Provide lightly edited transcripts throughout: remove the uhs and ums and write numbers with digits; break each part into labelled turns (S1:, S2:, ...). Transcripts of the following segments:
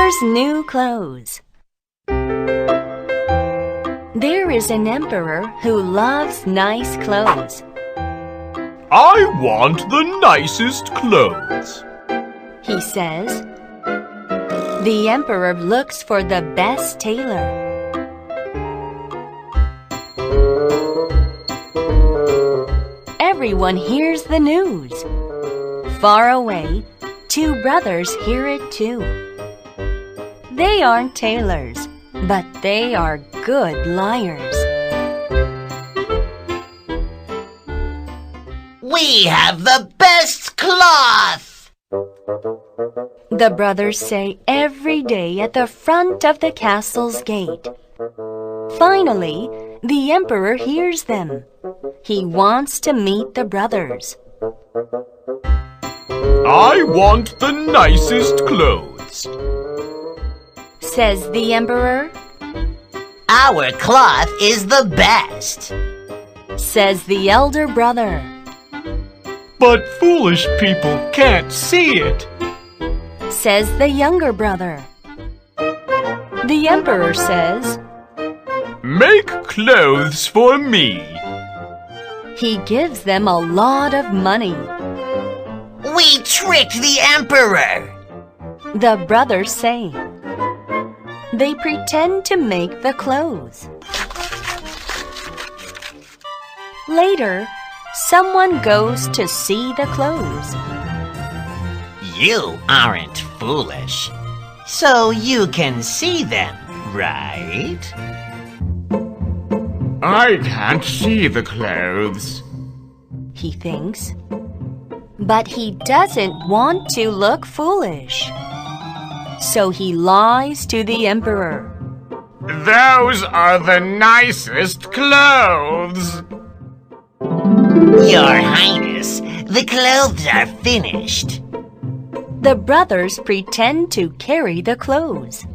S1: emperor's new clothes. There is an emperor who loves nice clothes.
S2: I want the nicest clothes,
S1: he says. The emperor looks for the best tailor. Everyone hears the news. Far away, two brothers hear it too. They aren't tailors, but they are good liars.
S3: We have the best cloth!
S1: The brothers say every day at the front of the castle's gate. Finally, the emperor hears them. He wants to meet the brothers.
S2: I want the nicest clothes,
S1: says the emperor.
S3: Our cloth is the best,
S1: says the elder brother.
S2: But foolish people can't see it,
S1: says the younger brother. The emperor says,
S2: make clothes for me.
S1: He gives them a lot of money.
S3: We tricked the emperor,
S1: the brothers say. They pretend to make the clothes. Later, someone goes to see the clothes.
S3: You aren't foolish, so you can see them, right?
S2: I can't see the clothes,
S1: he thinks. But he doesn't want to look foolish. So he lies to the emperor.
S2: Those are the nicest clothes.
S3: Your Highness, the clothes are finished.
S1: The brothers pretend to carry the clothes.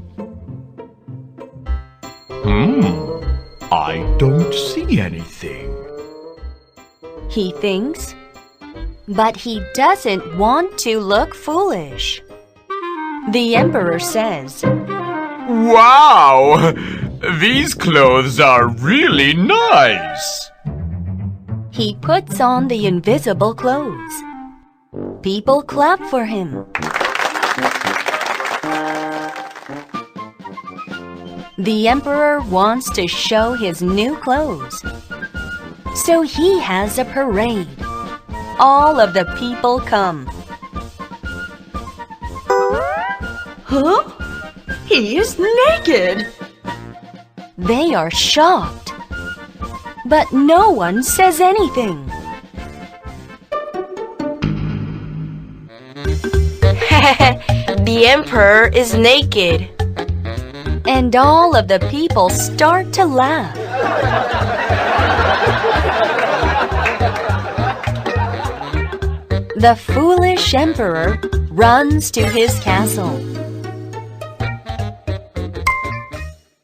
S2: I don't see anything,
S1: he thinks. But he doesn't want to look foolish. The emperor says,
S2: Wow! These clothes are really nice.
S1: He puts on the invisible clothes. People clap for him. The emperor wants to show his new clothes. So he has a parade. All of the people come. Huh? He is naked! They are shocked. But no one says anything.
S4: The emperor is naked.
S1: And all of the people start to laugh. The foolish emperor runs to his castle.